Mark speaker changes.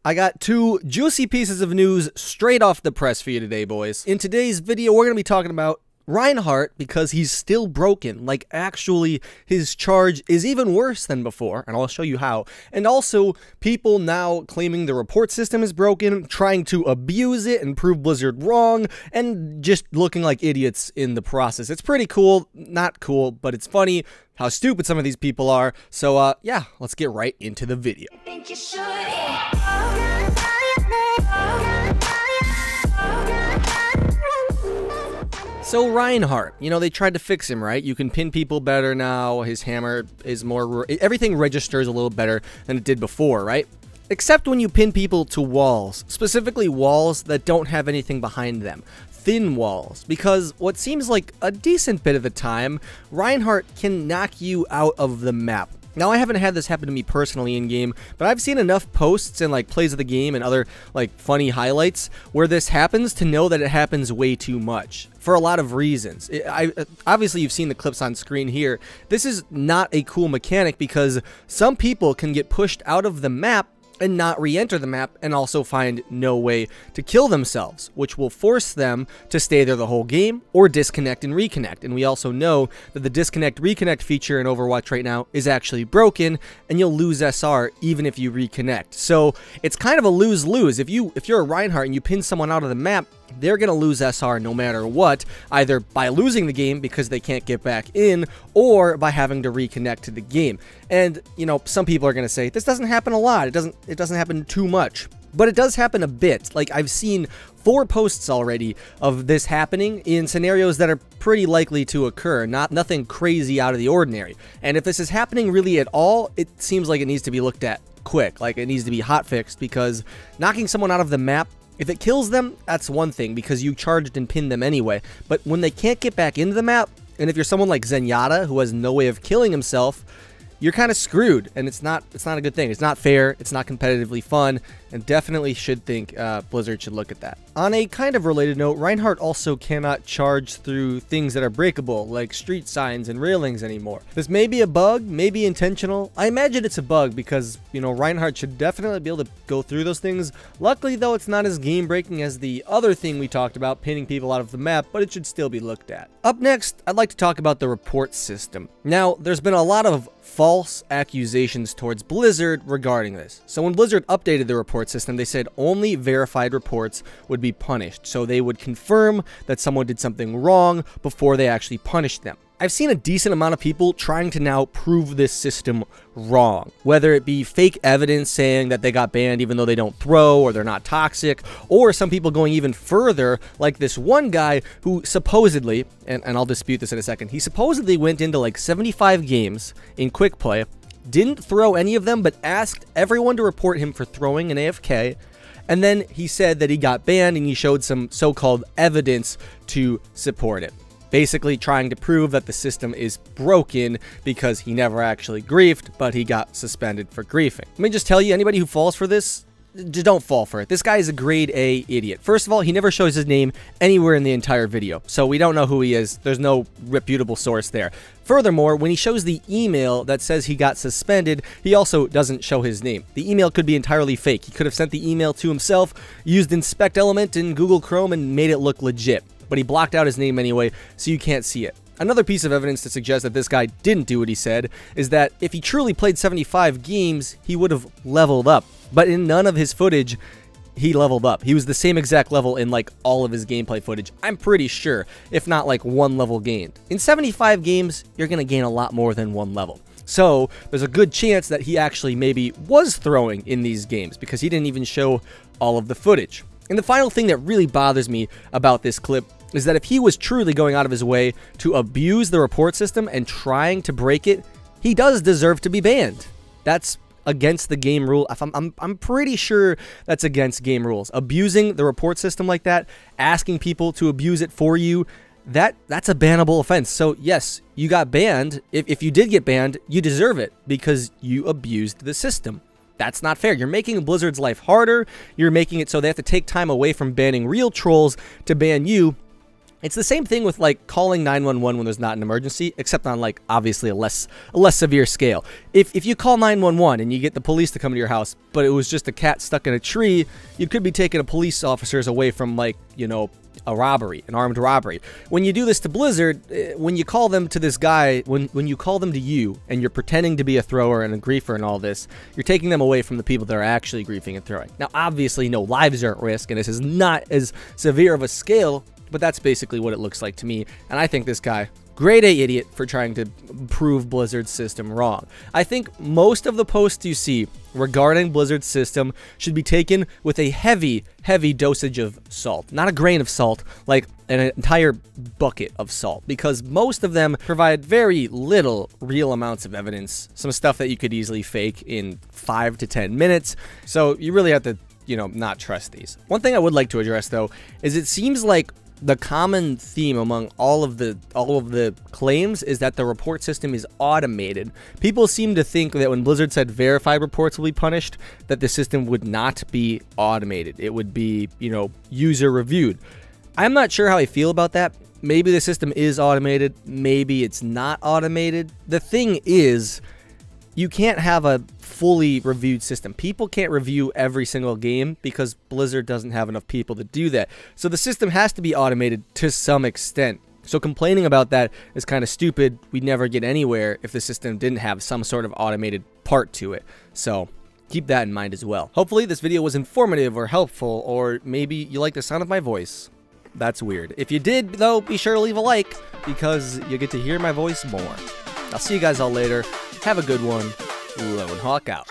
Speaker 1: I got two juicy pieces of news straight off the press for you today, boys. In today's video, we're going to be talking about Reinhardt because he's still broken. Like, actually, his charge is even worse than before, and I'll show you how. And also, people now claiming the report system is broken, trying to abuse it and prove Blizzard wrong, and just looking like idiots in the process. It's pretty cool. Not cool, but it's funny how stupid some of these people are. So, yeah, let's get right into the video. So Reinhardt, you know, they tried to fix him, right? You can pin people better now. His hammer is more... everything registers a little better than it did before, right? Except when you pin people to walls, specifically walls that don't have anything behind them. Thin walls, because what seems like a decent bit of the time, Reinhardt can knock you out of the map. Now, I haven't had this happen to me personally in-game, but I've seen enough posts and, like, plays of the game and other, like, funny highlights where this happens to know that it happens way too much for a lot of reasons. Obviously, you've seen the clips on screen here. This is not a cool mechanic because some people can get pushed out of the map and not re-enter the map and also find no way to kill themselves, which will force them to stay there the whole game or disconnect and reconnect. And we also know that the disconnect reconnect feature in Overwatch right now is actually broken, and you'll lose SR even if you reconnect. So it's kind of a lose-lose. If you're a Reinhardt and you pin someone out of the map, they're going to lose SR no matter what, either by losing the game because they can't get back in, or by having to reconnect to the game. And, you know, some people are going to say, this doesn't happen a lot, it doesn't happen too much. But it does happen a bit. Like, I've seen 4 posts already of this happening in scenarios that are pretty likely to occur, nothing crazy out of the ordinary. And if this is happening really at all, it seems like it needs to be looked at quick, like it needs to be hot fixed, because knocking someone out of the map, if it kills them, that's one thing, because you charged and pinned them anyway. But when they can't get back into the map, and if you're someone like Zenyatta, who has no way of killing himself, you're kind of screwed, and it's not a good thing. It's not fair, it's not competitively fun, and definitely should think Blizzard should look at that. On a kind of related note, Reinhardt also cannot charge through things that are breakable, like street signs and railings anymore. This may be a bug, maybe intentional. I imagine it's a bug because, you know, Reinhardt should definitely be able to go through those things. Luckily, though, it's not as game-breaking as the other thing we talked about, pinning people out of the map, but it should still be looked at. Up next, I'd like to talk about the report system. Now, there's been a lot of false accusations towards Blizzard regarding this. So when Blizzard updated the report system, they said only verified reports would be punished. So they would confirm that someone did something wrong before they actually punished them. I've seen a decent amount of people trying to now prove this system wrong, whether it be fake evidence saying that they got banned even though they don't throw or they're not toxic, or some people going even further, like this one guy who supposedly, and I'll dispute this in a second, he supposedly went into like 75 games in quick play, didn't throw any of them, but asked everyone to report him for throwing an AFK, and then he said that he got banned and he showed some so-called evidence to support it. Basically trying to prove that the system is broken because he never actually griefed, but he got suspended for griefing. Let me just tell you, anybody who falls for this, just don't fall for it. This guy is a grade A idiot. First of all, he never shows his name anywhere in the entire video, so we don't know who he is. There's no reputable source there. Furthermore, when he shows the email that says he got suspended, he also doesn't show his name. The email could be entirely fake. He could have sent the email to himself, used Inspect Element in Google Chrome, and made it look legit. But he blocked out his name anyway, so you can't see it. Another piece of evidence to suggest that this guy didn't do what he said is that if he truly played 75 games, he would have leveled up. But in none of his footage, he leveled up. He was the same exact level in like all of his gameplay footage, I'm pretty sure, if not like 1 level gained. In 75 games, you're going to gain a lot more than 1 level. So there's a good chance that he actually maybe was throwing in these games because he didn't even show all of the footage. And the final thing that really bothers me about this clip is that if he was truly going out of his way to abuse the report system and trying to break it, he does deserve to be banned. That's against the game rule. I'm pretty sure that's against game rules. Abusing the report system like that, asking people to abuse it for you, that's a bannable offense. So yes, you got banned. If you did get banned, you deserve it because you abused the system. That's not fair. You're making Blizzard's life harder. You're making it so they have to take time away from banning real trolls to ban you. It's the same thing with like calling 911 when there's not an emergency, except on like obviously a less severe scale. If you call 911 and you get the police to come to your house, but it was just a cat stuck in a tree, you could be taking a police officers away from, like, you know, a robbery, an armed robbery. When you do this to Blizzard, when you call them to this guy, when you call them to you and you're pretending to be a thrower and a griefer and all this, you're taking them away from the people that are actually griefing and throwing. Now, obviously, no lives are at risk, and this is not as severe of a scale, but that's basically what it looks like to me, and I think this guy, grade A idiot for trying to prove Blizzard's system wrong. I think most of the posts you see regarding Blizzard's system should be taken with a heavy dosage of salt. Not a grain of salt, like an entire bucket of salt, because most of them provide very little real amounts of evidence, some stuff that you could easily fake in 5 to 10 minutes, so you really have to, you know, not trust these. One thing I would like to address, though, is it seems like the common theme among all of the claims is that the report system is automated. People seem to think that when Blizzard said verified reports will be punished, that the system would not be automated. It would be, you know, user reviewed. I'm not sure how I feel about that. Maybe the system is automated, maybe it's not automated. The thing is, you can't have a fully reviewed system. People can't review every single game because Blizzard doesn't have enough people to do that. So the system has to be automated to some extent. So complaining about that is kind of stupid. We'd never get anywhere if the system didn't have some sort of automated part to it. So keep that in mind as well. Hopefully this video was informative or helpful, or maybe you like the sound of my voice. That's weird. If you did, though, be sure to leave a like because you get to hear my voice more. I'll see you guys all later. Have a good one. Lone Hawk out.